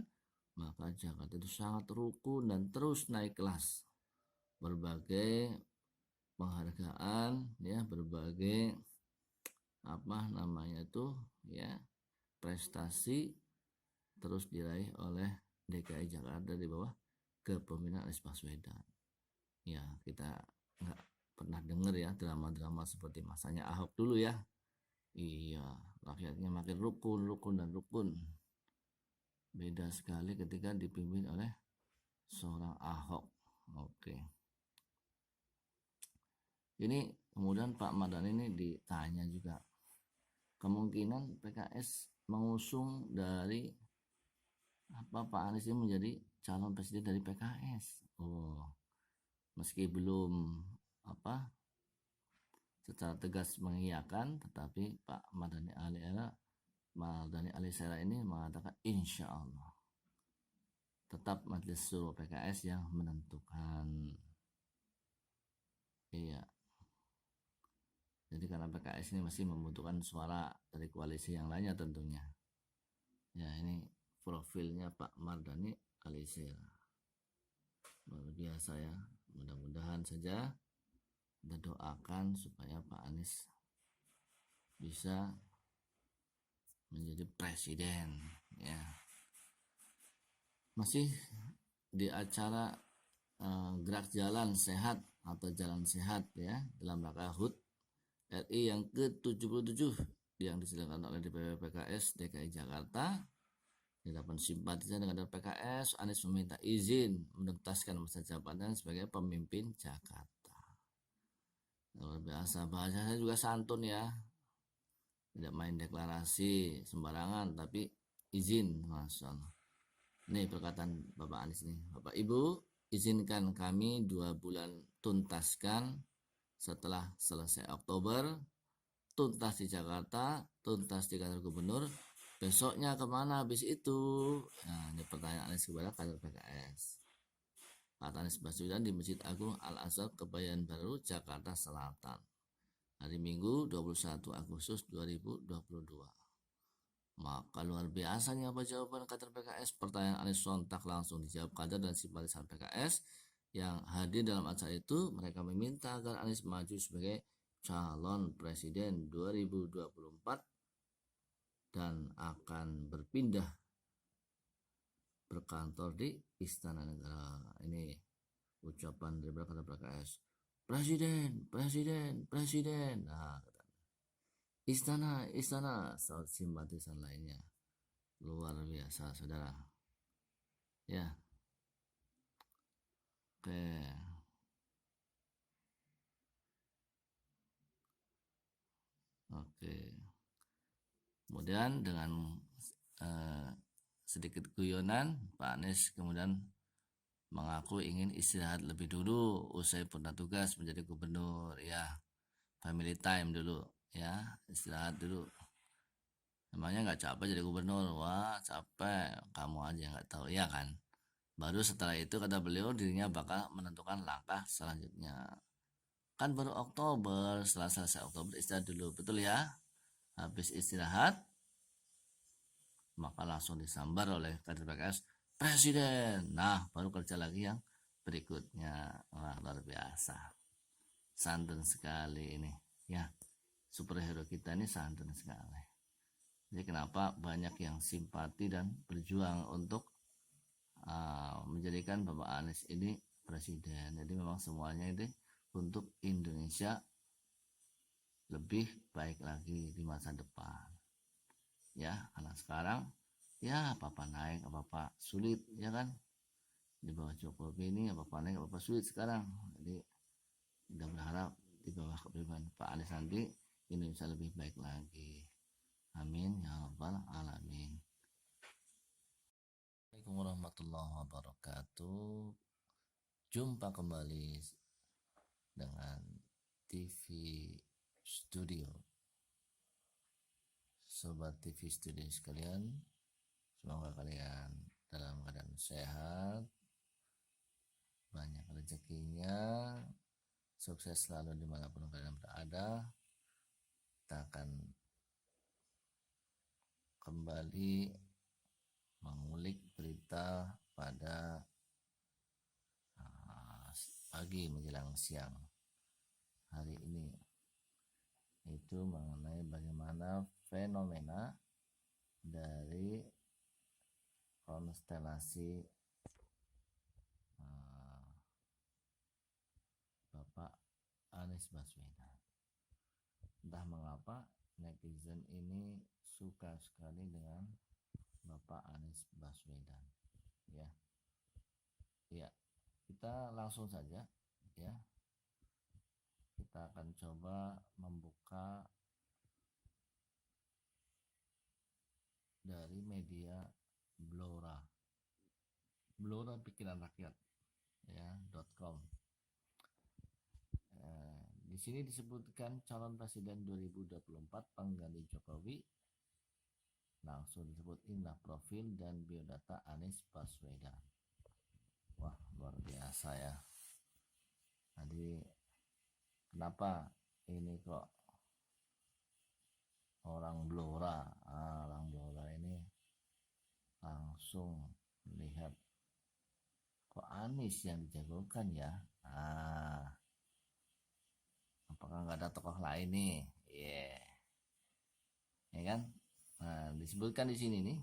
maka Jakarta itu sangat rukun dan terus naik kelas. Berbagai penghargaan, ya, berbagai prestasi terus diraih oleh DKI Jakarta di bawah kepemimpinan Anies Baswedan. Ya, kita nggak pernah dengar ya drama-drama seperti masanya Ahok dulu ya. Iya, rakyatnya makin rukun. Beda sekali ketika dipimpin oleh seorang Ahok. Oke. Ini kemudian Pak Mardhani ini ditanya juga kemungkinan PKS mengusung dari Pak Anies ini menjadi calon presiden dari PKS. Meski belum secara tegas mengiyakan, tetapi Pak Mardhani Alisera ini mengatakan insya Allah tetap Majelis Suro PKS yang menentukan. Iya. Jadi karena PKS ini masih membutuhkan suara dari koalisi yang lainnya tentunya. Ya, ini profilnya Pak Mardhani Alisera. Luar biasa ya. Mudah-mudahan saja kita doakan supaya Pak Anies bisa menjadi presiden ya. Masih di acara gerak jalan sehat atau jalan sehat ya dalam rangka HUT RI yang ke-77 yang diselenggarakan oleh DPP PKS DKI Jakarta. Delapan simpatisan dengan PKS, Anies meminta izin menuntaskan masa jabatan sebagai pemimpin Jakarta. Luar biasa, bahasanya juga santun ya. Tidak main deklarasi sembarangan, tapi izin, Masya Allah. Ini perkataan Bapak Anies nih. Bapak Ibu, izinkan kami 2 bulan tuntaskan setelah selesai Oktober, tuntas di Jakarta, tuntas di kantor gubernur, besoknya kemana habis itu? Nah, ini pertanyaan Anies kepada kader PKS. Kata Anies Baswedan di Masjid Agung Al-Azhar Kebayoran Baru, Jakarta Selatan. Hari Minggu 21 Agustus 2022. Maka luar biasanya apa jawaban kader PKS? Pertanyaan Anies sontak langsung dijawab kader dan simpatisan PKS yang hadir dalam acara itu. Mereka meminta agar Anies maju sebagai calon presiden 2024 dan akan berpindah berkantor di Istana Negara. Ini ucapan dari kader PKS. Presiden. Nah, istana, simpatisan lainnya. Luar biasa, saudara. Ya. Oke. Kemudian dengan sedikit guyonan, Pak Anies kemudian mengaku ingin istirahat lebih dulu usai purna tugas menjadi gubernur ya. Family time dulu ya, istirahat dulu. Emangnya nggak capek jadi gubernur? Wah, capek. Kamu aja yang nggak tahu, ya kan? Baru setelah itu kata beliau dirinya bakal menentukan langkah selanjutnya. Kan baru Oktober, setelah selesai Oktober istirahat dulu, betul ya? Habis istirahat, maka langsung disambar oleh kader PKS presiden. Nah, baru kerja lagi yang berikutnya. Wah, luar biasa. Santun sekali ini. Ya, superhero kita ini santun sekali. Jadi kenapa banyak yang simpati dan berjuang untuk menjadikan Bapak Anies ini presiden. Jadi memang semuanya itu untuk Indonesia lebih baik lagi di masa depan. Ya, karena sekarang ya apa-apa naik, apa-apa sulit, ya kan? Di bawah Jokowi ini apa-apa naik, apa-apa sulit sekarang. Jadi kita berharap di bawah kepemimpinan Pak Anies nanti Indonesia lebih baik lagi. Amin ya rabbal alamin. Assalamualaikum warahmatullahi wabarakatuh. Jumpa kembali dengan TV Studio. Sobat TV Studio sekalian, semoga kalian dalam keadaan sehat, banyak rezekinya, sukses selalu dimanapun kalian berada. Kita akan kembali mengulik berita pada pagi menjelang siang hari ini, itu mengenai bagaimana fenomena dari konstelasi Bapak Anies Baswedan. Entah mengapa netizen ini suka sekali dengan Bapak Anies Baswedan. Ya, ya, kita langsung saja. Ya, kita akan coba membuka dari media Blora, Blora Pikiran Rakyat, ya, .com. Di sini disebutkan calon presiden 2024 pengganti Jokowi. Langsung disebut inilah profil dan biodata Anies Baswedan. Wah, luar biasa ya. Jadi kenapa ini kok orang Blora ini langsung melihat kok Anies yang dijagokan ya. Apakah nggak ada tokoh lain nih? Ya kan? Nah, disebutkan di sini nih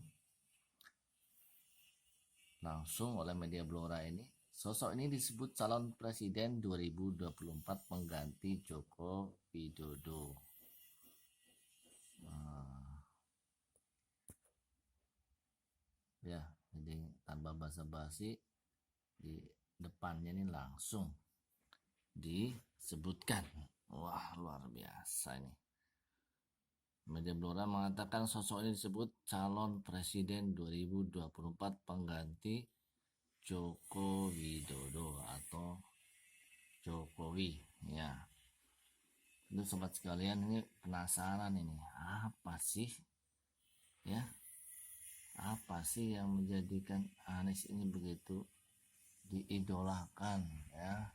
langsung oleh media Blora ini, sosok ini disebut calon presiden 2024 pengganti Joko Widodo. Ya, jadi tanpa basa-basi di depannya ini langsung disebutkan. Wah, luar biasa ini. Media Blora mengatakan sosok ini disebut calon presiden 2024 pengganti Joko Widodo atau Jokowi. Ya, itu sobat sekalian ini penasaran ini apa sih, ya, apa sih yang menjadikan Anies ini begitu diidolakan, ya,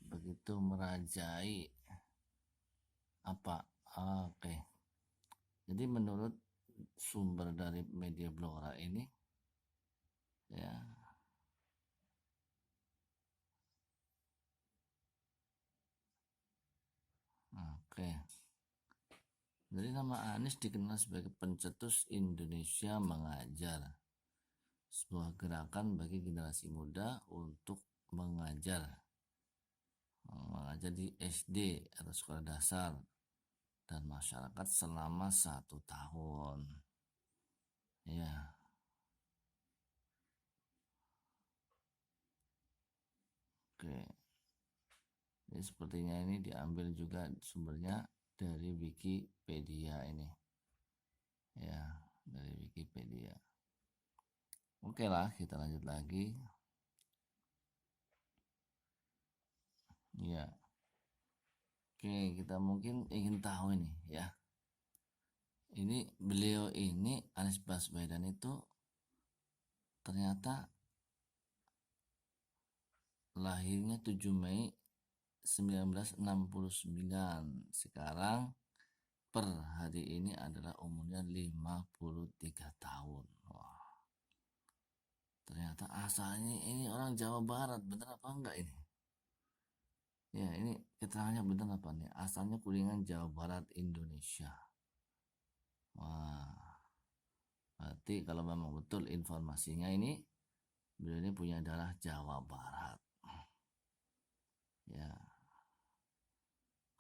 begitu merajai apa. Oke, jadi menurut sumber dari media Blora ini, ya, oke, jadi nama Anies dikenal sebagai pencetus Indonesia Mengajar, sebuah gerakan bagi generasi muda untuk mengajar di SD atau sekolah dasar dan masyarakat selama 1 tahun. Ya, oke. Jadi sepertinya ini diambil juga sumbernya dari Wikipedia ini. Ya, dari Wikipedia. Oke lah, kita lanjut lagi. Ya. Oke, kita mungkin ingin tahu ini, ya. Ini beliau ini Anies Baswedan itu ternyata lahirnya 7 Mei 1969. Sekarang per hari ini adalah umurnya 53 tahun. Wah, ternyata asalnya ini orang Jawa Barat. Bener apa enggak ini? Ya, ini keterangannya bener apa nih? Asalnya Kuningan, Jawa Barat, Indonesia. Wah, berarti kalau memang betul informasinya ini, beliau ini punya darah Jawa Barat. Ya,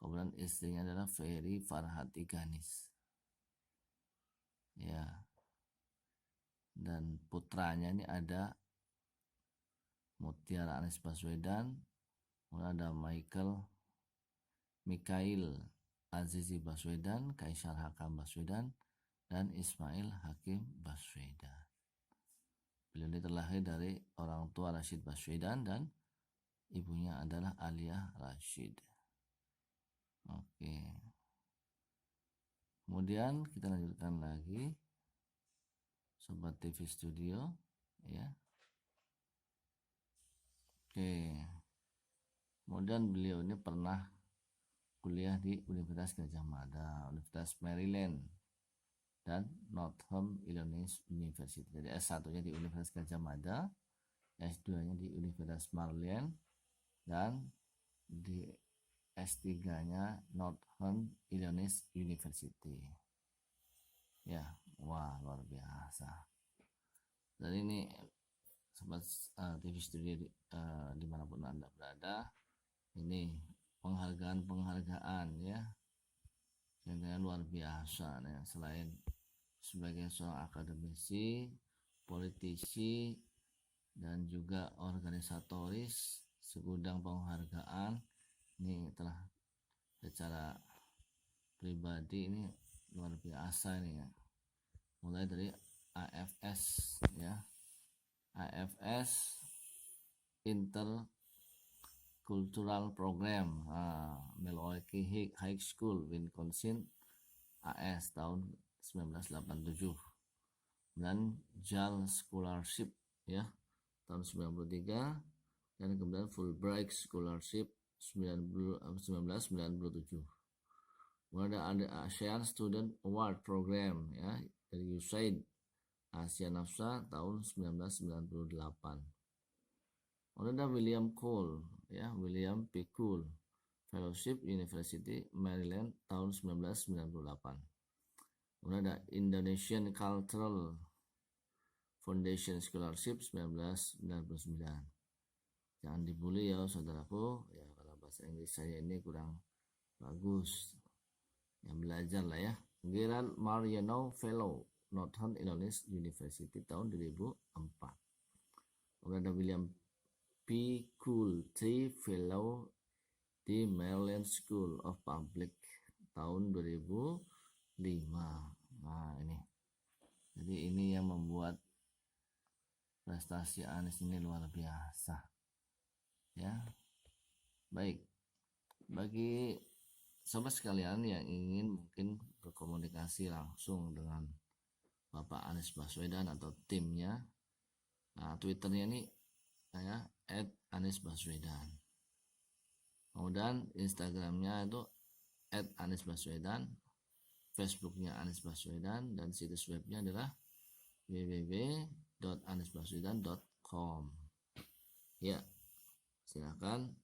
kemudian istrinya adalah Ferry Farhati Ganis. Ya, dan putranya ini ada Mutiara Anies Baswedan, kemudian ada Mikhail Azizi Baswedan, Kaisar Hakam Baswedan, dan Ismail Hakim Baswedan. Beliau ini terlahir dari orang tua Rashid Baswedan dan ibunya adalah Alia Rashid. Oke. Kemudian kita lanjutkan lagi, Sobat TV Studio, ya. Oke. Kemudian beliau ini pernah kuliah di Universitas Gadjah Mada, Universitas Maryland, dan Northern Illinois University. Jadi S1-nya di Universitas Gadjah Mada, S2-nya di Universitas Maryland, dan di S3-nya Northern Illinois University. Ya, wah luar biasa. Dan ini sobat TV Studio dimanapun Anda berada, ini penghargaan ya yang luar biasa ya. Selain sebagai seorang akademisi, politisi, dan juga organisatoris, segudang penghargaan ini telah secara pribadi ini luar biasa ini ya. Mulai dari AFS ya, AFS Intercultural Program, Milwaukee High School, Wisconsin, AS tahun 1987, dan JAL Scholarship ya tahun 93, dan kemudian Fulbright Scholarship 1997. Kemudian ada ASEAN Student Award Program ya dari USAID Asia Nafsa tahun 1998. Kemudian ada William P. Cole Fellowship University Maryland tahun 1998. Kemudian ada Indonesian Cultural Foundation Scholarship 1999. Jangan dibully ya saudaraku ya, kalau bahasa Inggris saya ini kurang bagus ya, belajar lah ya. Gerard Mariano Fellow Northern Illinois University tahun 2004. Kemudian ada William P. Coolty Fellow di Maryland School of Public tahun 2005. Nah ini, jadi ini yang membuat prestasi Anies ini luar biasa ya. Baik, bagi sobat sekalian yang ingin mungkin berkomunikasi langsung dengan Bapak Anies Baswedan atau timnya, nah Twitternya ini saya @anisbaswedan, kemudian Instagramnya itu @anisbaswedan, Facebooknya Anies Baswedan, dan situs webnya adalah www.anisbaswedan.com. Ya, silakan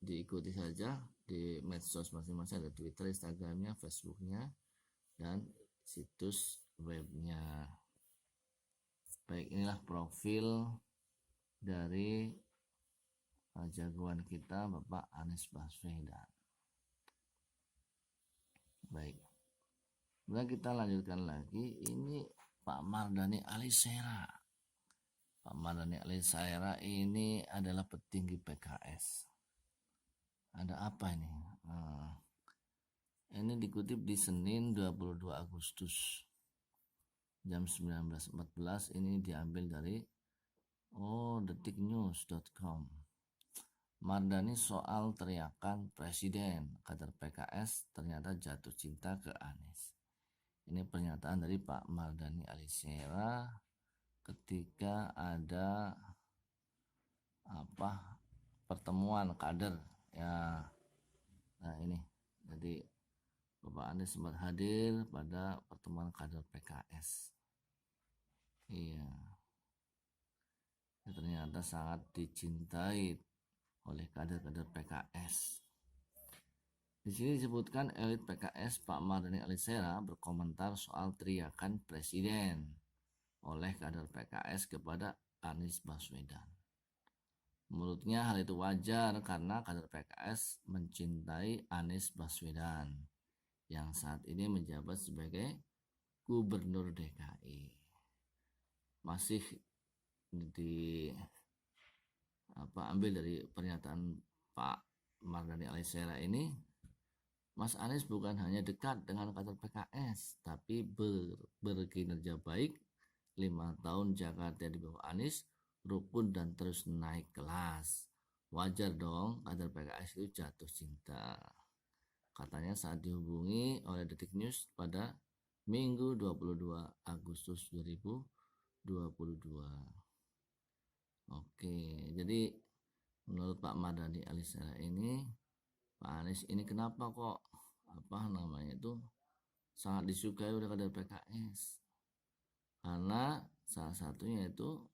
diikuti saja di medsos masing-masing, ada Twitter, Instagramnya, Facebooknya, dan situs webnya. Baik, inilah profil dari jagoan kita Bapak Anies Baswedan. Baik, kemudian kita lanjutkan lagi, ini Pak Mardhani Alisera. Pak Mardhani Alisera ini adalah petinggi PKS. Ada apa ini? Ini dikutip di Senin 22 Agustus jam 19.14. Ini diambil dari detiknews.com. Mardani soal teriakan presiden, kader PKS ternyata jatuh cinta ke Anies. Ini pernyataan dari Pak Mardani Alisera ketika ada pertemuan kader ya. Nah ini, jadi Bapak Anies sempat hadir pada pertemuan kader PKS. Iya, ternyata sangat dicintai oleh kader-kader PKS. Di sini disebutkan elit PKS Pak Mardani Alisera berkomentar soal teriakan presiden oleh kader PKS kepada Anies Baswedan. Menurutnya hal itu wajar karena kader PKS mencintai Anies Baswedan yang saat ini menjabat sebagai Gubernur DKI. Masih ambil dari pernyataan Pak Mardani Alisera ini, Mas Anies bukan hanya dekat dengan kader PKS, tapi berkinerja baik. 5 tahun Jakarta di bawah Anies, rukun dan terus naik kelas. Wajar dong kader PKS itu jatuh cinta, katanya saat dihubungi oleh Detik News pada Minggu 22 Agustus 2022. Oke, jadi menurut Pak Mardani Alisera ini, Pak Anies ini kenapa kok sangat disukai oleh kader PKS? Karena salah satunya itu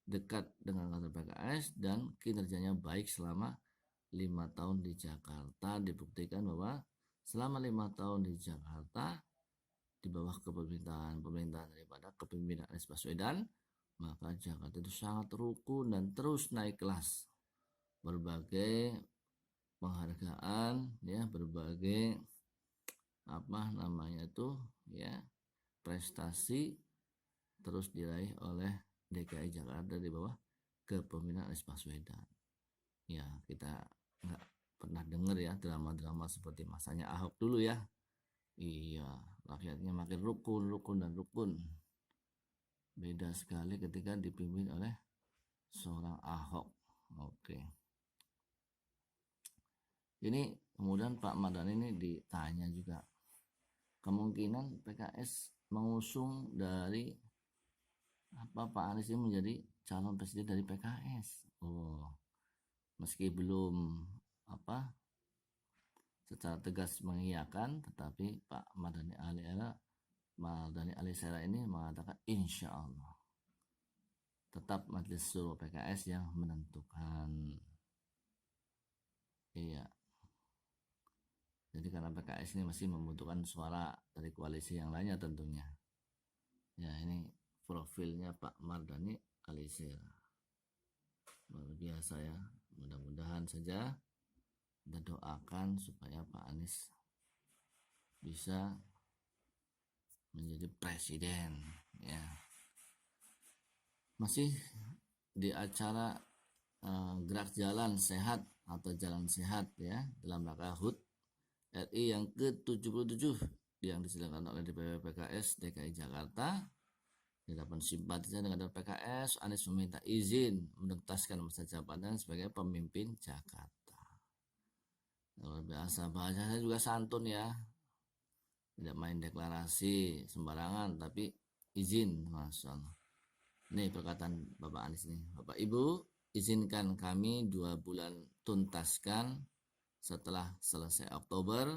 dekat dengan kader PKS dan kinerjanya baik selama 5 tahun di Jakarta. Dibuktikan bahwa selama 5 tahun di Jakarta di bawah pemerintahan daripada kepemimpinan Anies Baswedan, maka Jakarta itu sangat rukun dan terus naik kelas. Berbagai penghargaan ya, berbagai prestasi terus diraih oleh DKI Jakarta di bawah kepemimpinan Anies Baswedan. Ya, kita nggak pernah dengar ya drama-drama seperti masanya Ahok dulu ya. Iya, rakyatnya makin rukun. Beda sekali ketika dipimpin oleh seorang Ahok. Oke. Ini kemudian Pak Mardani ini ditanya juga kemungkinan PKS mengusung dari Pak Anies ini menjadi calon presiden dari PKS. Meski belum secara tegas mengiyakan, tetapi Pak Mardani Alisera ini mengatakan insya Allah tetap Majelis Suro PKS yang menentukan. Iya. Jadi karena PKS ini masih membutuhkan suara dari koalisi yang lainnya tentunya. Ya, ini profilnya Pak Mardani Alisera. Luar biasa ya. Mudah-mudahan saja kita doakan supaya Pak Anies bisa menjadi presiden ya. Masih di acara gerak jalan sehat atau jalan sehat ya dalam rangka HUT RI yang ke-77 yang diselenggarakan oleh DPP PKS DKI Jakarta. Di hadapan simpatisan dengan PKS, Anies meminta izin menuntaskan masa jabatan sebagai pemimpin Jakarta. Luar biasa, bahasanya juga santun ya. Tidak main deklarasi sembarangan, tapi izin, Masya Allah. Ini perkataan Bapak Anies nih. Bapak Ibu, izinkan kami 2 bulan tuntaskan setelah selesai Oktober,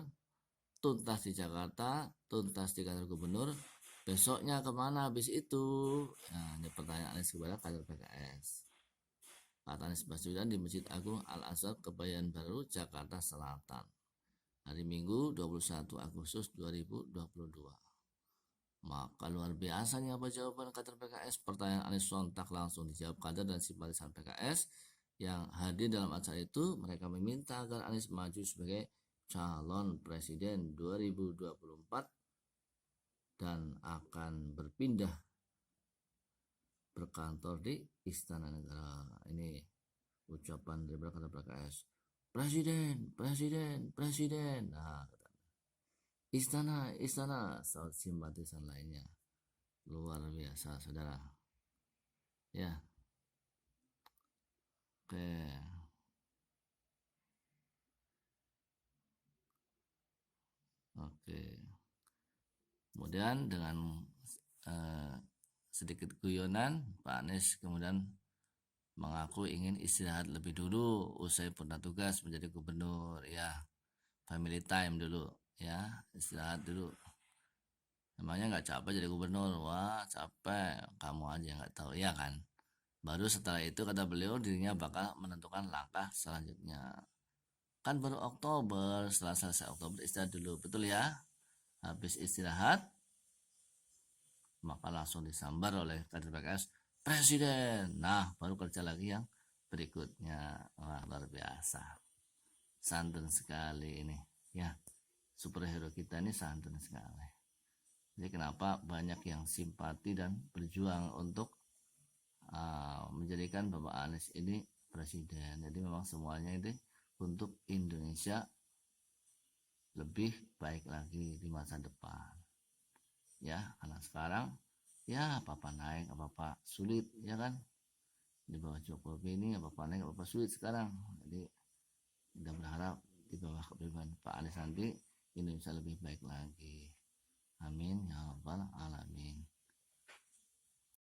tuntas di Jakarta, tuntas di kantor gubernur, besoknya kemana habis itu? Nah, ini pertanyaan Anies kepada kader PKS. Kata Anies Baswedan di Masjid Agung Al-Azhar Kebayoran Baru, Jakarta Selatan. Hari Minggu 21 Agustus 2022. Maka luar biasanya apa jawaban kader PKS? Pertanyaan Anies sontak langsung dijawab kader dan simpatisan PKS yang hadir dalam acara itu. Mereka meminta agar Anies maju sebagai calon presiden 2024 dan akan berpindah berkantor di Istana Negara. Ini ucapan dari kader PKS. Presiden. Nah, istana, simpatisan lainnya. Luar biasa, saudara. Ya. Oke. Oke. Kemudian dengan sedikit guyonan, Pak Anies kemudian mengaku ingin istirahat lebih dulu usai purna tugas menjadi gubernur, ya. Family time dulu, ya, istirahat dulu. Emangnya nggak capek jadi gubernur? Wah, capek. Kamu aja nggak tahu, ya kan? Baru setelah itu kata beliau dirinya bakal menentukan langkah selanjutnya. Kan baru Oktober, setelah selesai Oktober istirahat dulu, betul ya? Habis istirahat, maka langsung disambar oleh kader PKS presiden. Nah, baru kerja lagi yang berikutnya. Wah, luar biasa. Santun sekali ini, ya. Superhero kita ini santun sekali. Jadi kenapa banyak yang simpati dan berjuang untuk menjadikan Bapak Anies ini presiden. Jadi memang semuanya ini untuk Indonesia lebih baik lagi di masa depan. Ya, karena sekarang ya apa-apa naik, apa-apa sulit, ya kan? Di bawah Jokowi ini apa-apa naik, apa-apa sulit sekarang. Jadi kita berharap di bawah kepemimpinan Pak Anies nanti Indonesia lebih baik lagi. Amin ya rabbal alamin.